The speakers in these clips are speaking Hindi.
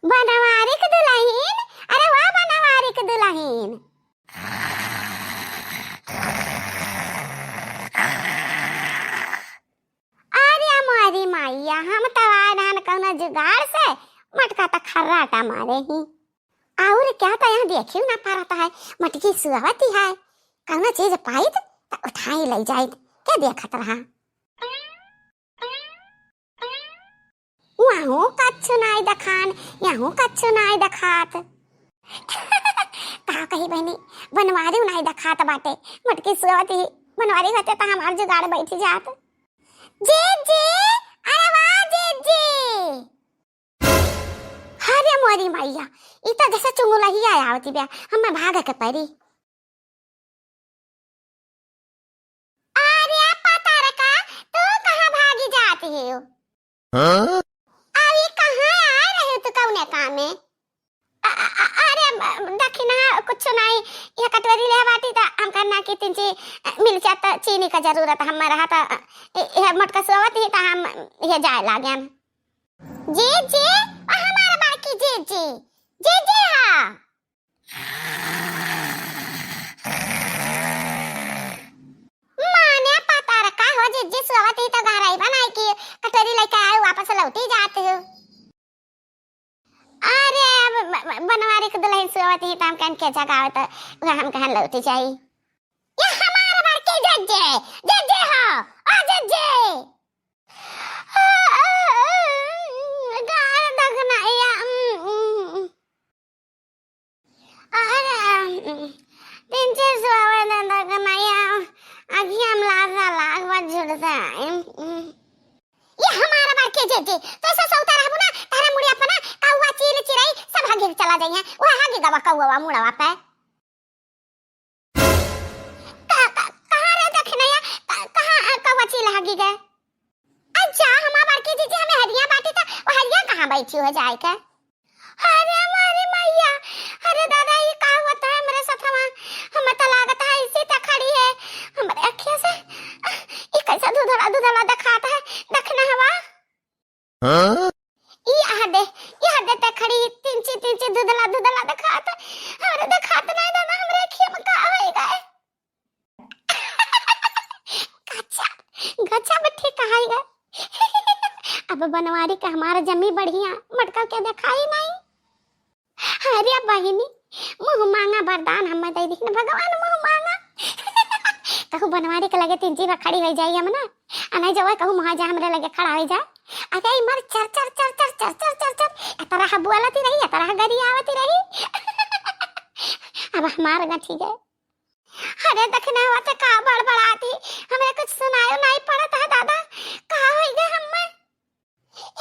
बनवारी के दुल्हन, अरे वाह बनवारी के दुल्हन। अरे हमारी मैया, हम तवार कौना जुगाड़ से मटका तक खर्राटा मारे ही। और क्या तो यहाँ देखी ना पा रहा है, मटकी सुहावती है, कौना चीज पाई तो उठाई ले जाए, क्या देखत रहा। वहाँ कच्छु नाई दखान, यहाँ कच्छु नाई दखात। कहा कही बहनी बनवारी नाई दखात बाटे, मटकी सुहावती बनवारी होते तो हमार जुगाड़ बैठी जात। जी जी, अरे वाह जी जी। अरे मोरी मैया, इतना जैसा चुंगला ही आया होती बया, हमें भाग के परी। अरे पता रखा, तू कहाँ भागी जाती है? हाँ? अभी कहाँ आ रहे हो तू कौने काम में? अरे दखिना कुछ नहीं, यह कटोरी ले बाटी था हम करना की तिंची मिल जाता चीनी का जरूरत हम रहा था, यह मटका सोवत ही था हम यह जाए लागे हम। जी जी, हमारा बाकी जी जी जी जी। हाँ माने पता रखा हो जी जी सोवत ही तो घर आई बनाई की कटोरी लेके आए वापस लौटी जाते हो। अरे बनवारी के दुल्हन सोवत ही तो हम कन के जगह तो वह हम कहन लौटी जाई। ये हमारा बाकी जज्जे जज्जे हो ओ जज्जे। गाल दगना या अरे तीन चार सोवा दगना या आगे हम लाग बात जुड़ता है। ये हमारा बाकी जज्जे तो ऐसा सोता रहबो ना तारा मुड़ी अपना कौवा चील चिरई सब भागे चला जाई है, वो हागे गवा कौवा मुड़वा पे। कहां रे दखनया, कहां कौवा चील हागी गए? अच्छा हमारा बाकी जीजी हमें हरिया बाटी था, वो हरिया कहां बैठी हो जाए के? अरे हमारी मैया, अरे दादा ये का होता है मेरे साथ? हम तो लागत है इसी तक खड़ी है हमारे अखियों से, ये कैसा दूधला दूधला दिखाता है दखना हवा। हां ये हदे तक खड़ी तीन दूधला दूधला दिखाता, अरे दिखाता नहीं दादा हमरे अखियों में का होएगा? गच्चा गच्चा बैठे कहाईगा। अब बनवारी का हमारा जमी बढ़िया मटका के दिखाई नहीं। अरे बहिनी मुंह मांगा वरदान हम दे दी भगवान, मुंह मांगा। कहू बनवारी के लगे तीन चीज खड़ी हो जाई हम ना, नहीं जवा कहू वहां जा हमरे लगे खड़ा हो जाए। अरे मर चर चर चर चर चर चर चर चर तरह बुआलती रही, तरह गरी आवती रही। अब हमार गठी गए। अरे दखना हुआ तो का बड़बड़ाती, हमें कुछ सुनायो नहीं पड़ता है दादा, का हो गए हम?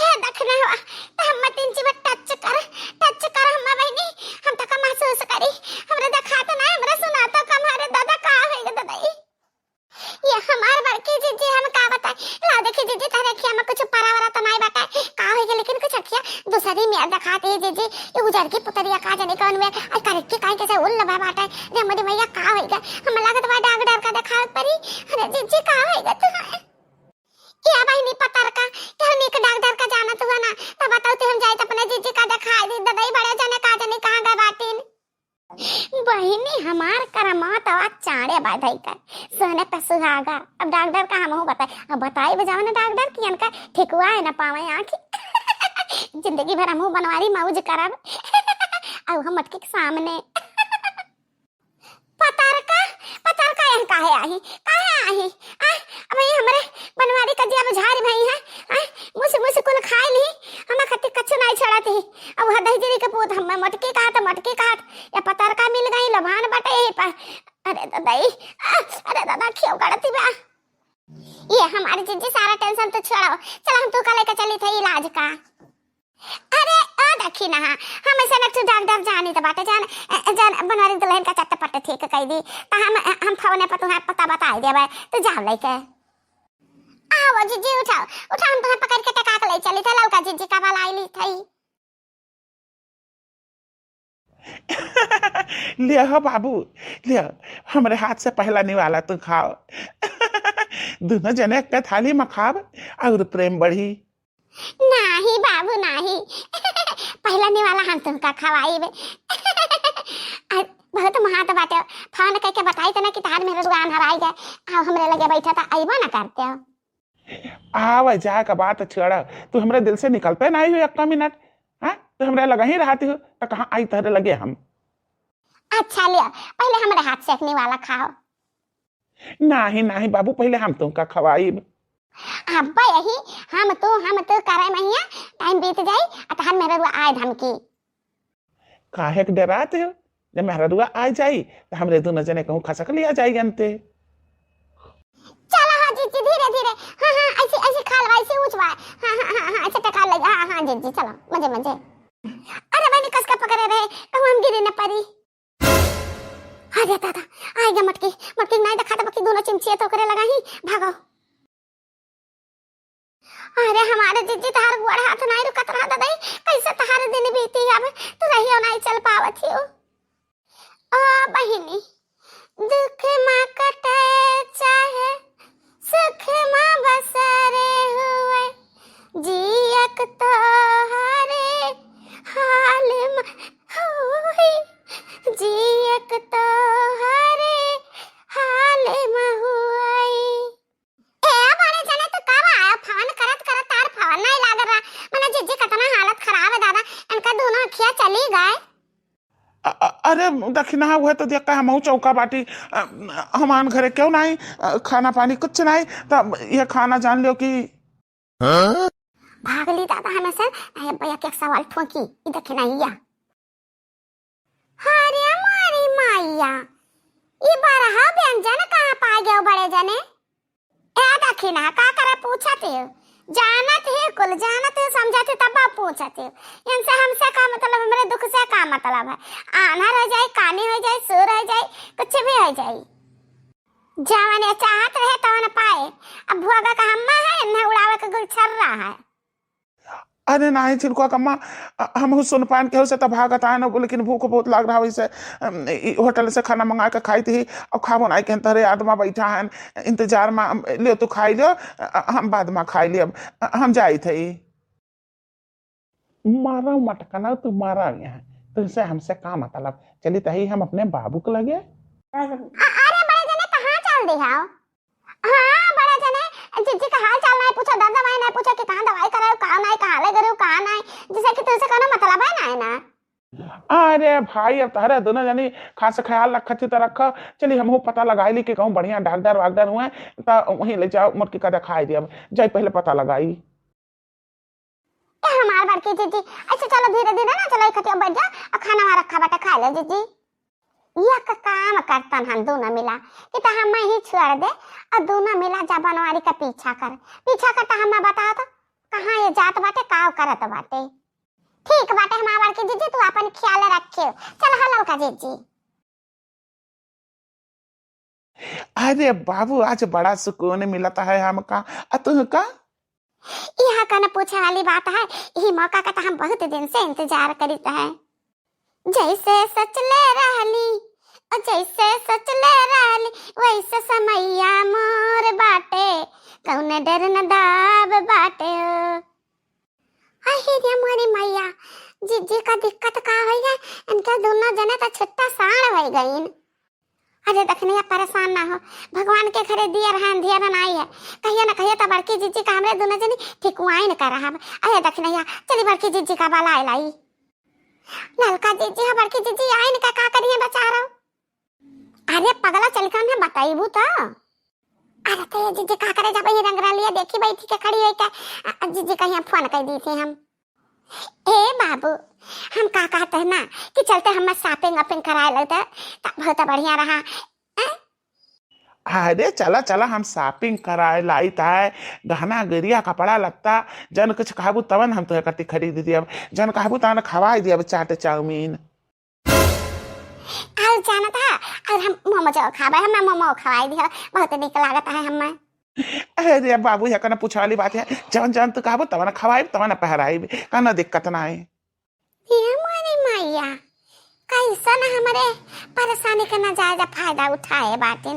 ये दखना हुआ तो हम तीन चीज टच कर हम बहनी, हम तो का महसूस करी, हमरे दिखा तो नहीं हमरे सुना तो कम। अरे दादा का हो गए दादा? ये हमार बड़की जीजी हम का बताए, ला देखी जीजी तारे किया में कुछ परावरा तो नहीं बताए का हो गए, लेकिन कुछ अखिया दूसरी में दिखाती है जीजी, ये गुजर की पुतरिया का जाने कौन में और करके काहे कैसे उल लबा बाटे रे मरी मैया का हो गए? हम लागत बा डॉक्टर का दिखा परी। अरे जीजी का हो गए तो ये भाई नहीं पता रखा कि हम एक डॉक्टर का जाना तो ना, तब बताओ तो हम जाए तो अपने जीजी का दिखा दे ददाई बड़े जाने का जाने कहां गए बाटीन। बहिनी हमार करमात आवाज चाड़े बाधाई का सोने पे सुहागा। अब डॉक्टर का हम बताए, अब बताई बजाओ ना डॉक्टर की इनका ठीक हुआ है ना पावे आंखी। जिंदगी भर हम बनवारी मौज करब अब हम मटके के सामने। पतार का यहाँ काहे आई अब ये हमरे बनवारी का जिया बुझारी भई है, मुझसे कुल खाए ली हम खत्ती कच्चू नहीं छड़ाती। अब हदई जरी के पूत हम मटके काट या पतार का मिल गई लभान बटे यही पर। अरे दादा क्यों गड़ती बा? ये हमारी जीजी सारा टेंशन तो छोड़ो, चल हम तू का लेके चली थी इलाज का। अरे देखी ना हम ऐसा नक्सू डॉक्टर जानी तो बाटे जान बनवारी दुल्हन का चट्टपट ठीक कह दी तो हम फोने पर तुम्हें पता बता देबे तो जाओ लेके आओ। जीजी उठाओ हम तुम्हें पकड़ के टका के ले चली थे, लौका जीजी का वाला आई ली थी। ले हो बाबू ले, हमारे हाथ से पहला निवाला तू खाओ। दोनों जने एक थाली में खाओ और प्रेम बढ़ी। नहीं बाबू नहीं, पहला निवाला तुमका खवाई बे बहुत महात बाटे फोन करके बताई तना कि तार मेरे दुकान हराई गए आ हमरे लगे बैठा था आइबो ना करते हो आवा जा का बात छेड़ा तू हमरे दिल से निकलते नहीं हुई 1 मिनट। हाँ तो हमरे लगा ही रहती हो तो कहाँ आई तहरे लगे हम। अच्छा लिया पहले हमारे हाथ सेकने वाला खाओ। नहीं नहीं बाबू पहले हम तुमका खवाई। अब्बा यही हम तो करे महिया टाइम बीत जाई अतहन मेरे रुआ आए धमकी। काहे के डराते हो जब मेहरा रुआ आ जाई तो हमरे दोनों जने कहूँ खसक लिया जाई अंते। चलो हाँ जीजी धीरे धीरे हाँ हाँ ऐसे ऐसे खा लो ऐसे उछवा हाँ हाँ हाँ हाँ ऐसे टका ले हाँ हाँ जीजी चलो मजे मजे। अरे मैंने कस का पकड़े रहे कहूँ हम गिरे न परी। अरे दादा आएगा मटकी मटकी नहीं दिखा था बाकी दोनों चिमचिया तो करे लगा ही भागो। अरे हमारे जीजी तहार गोड़ हाथ नहीं रुकत रहा दादा कैसे तहार दिन बीती अब तू रही नहीं चल पावत हो। ओ बहिनी दुख माँ कटे चाहे सुख माँ बसरे हुए जियक तो हरे हाल में हुई जियक तो हरे हाल में हुई। ए बड़े जने तो कब आया फोन करत करत तार फोन नहीं लाग रहा मने जीजी कितना हालत खराब है दादा इनका दोनों अखियां चली गए। अरे दक्षिणा हुआ तो देख हम चौका बाटी हमान घरे क्यों नहीं खाना पानी कुछ नहीं तब ये खाना जान लो कि भागली दादा हमेशा अरे भैया के सवाल ठोकी ई दक्षिणा हिया। अरे हमारी माईया ये बारहा व्यंजन कहाँ पा गए बड़े जने। ए दक्षिणा का करे पूछते हो जानत है कुल जानत है समझते तब आप पूछते हो इनसे हमसे का मतलब मेरे दुख से का मतलब है आना रह जाए कानी हो जाए सो रह जाए कुछ भी हो जाए जवान ये चाहत रहे तो न पाए अब भुआगा का हम्मा है न उड़ावे का गुल छर रहा है। अरे नहीं छिलको कम्मा हम सुन पान के से तब भागत आए न लेकिन भूख बहुत लग रहा वैसे होटल से खाना मंगा के खाई थी और खाबो नहीं के तरे आदमा बैठा है इंतजार में ले तू खाई लियो हम बाद में खाई लियो हम जाई थे मारा मटकना तू मारा यहाँ तुझसे हमसे का मतलब चली तही हम अपने बाबू को लगे। अरे बड़े जने कहाँ चल दी हां हाँ बड़े जने जीजी का हाल चाल नहीं पूछो दादा भाई नहीं पूछो कि कहाँ दवाई कराओ कहाँ नहीं कहाँ ले गए कहाँ नहीं जिसे कि तुझसे कहना मतलब है ना। अरे भाई अब तारे दोनों जनी खास ख्याल रख तो रख चलिए हम पता लगाई ली कि कहूँ बढ़िया डॉक्टर वागडर हुए तो वहीं ले जाओ मुर्की का दिखाई दिया जाए पहले पता लगाई। हमार बड़की जीजी ऐसे चलो धीरे धीरे ना चलो इकट्ठे बैठ जा और खाना वहाँ रखा बाटा खा ले जीजी यह का काम करतन हम दोनों मिला कि तो हम ही छोड़ दे और दोनों मिला जबानवारी का पीछा करता हम बता तो कहाँ ये जात बाटे काव करत बाटे। ठीक बाटे हमार बड़की जीजी तू अपन ख्याल रखियो चल हलो का जीजी। अरे बाबू आज बड़ा सुकून मिलता है हमका तुह का यह कहना पूछे वाली बात है यही मौका का तो हम बहुत दिन से इंतजार करीत है जैसे सच ले रहली और जैसे सच ले रहली वैसे समैया मोर बाटे कौने डर न दाब बाटे अरे मोरी मैया जीजी का दिक्कत का हो गया इनके दोनों जने तो छुट्टा साड़ हो गई। अरे दखनिया परेशान ना हो भगवान के घरे दिया नहीं है कहिए ना कहिए तो बड़की जीजी का हमरे दोनों जनी ठिकुआई न कर रहा है। अरे दखनिया चली बड़की जीजी का बाला लाई ललका जीजी है बड़की जीजी आई न का करिए बचा रहा। अरे पगला चल कर ना बताइबू तो अरे तो जीजी का करे जब ये रंगरा लिया देखी बैठी के खड़ी है क्या जीजी का यहाँ फोन कर दी थी हम। ए बाबू हम का कहते हैं ना कि चलते हम शॉपिंग वॉपिंग करा लेते बहुत बढ़िया रहा। अरे चला चला हम शॉपिंग कराए लाई ताए गहना गिरिया कपड़ा लगता जन कुछ कहबू तवन हम तो कति खरीद दिया जन कहबू तवन खवाई दिया चाट चाउमीन और जाना था और हम मोमो जो खाबे हम मोमो खवाई दिया बहुत निक लागत है हमें। अरे बाबू ये कना पूछा वाली बात है जवन जवन तो कहबू तवन खवाई तवन पहराई कना दिक्कत ना है। ये मोरी मैया कैसा ना हमारे परेशानी का नाजायज फायदा उठाए बातिन।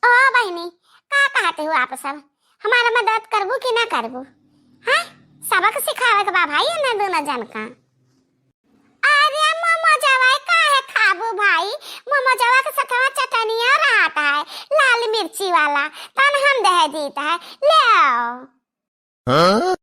ओ बहनी का कहते हो आप सब हमारा मदद करबू कि ना करबू हाँ सबक सिखावे के बा भाई ना दोनों जन का। मिर्ची वाला तन हम दे दीता है ले आओ।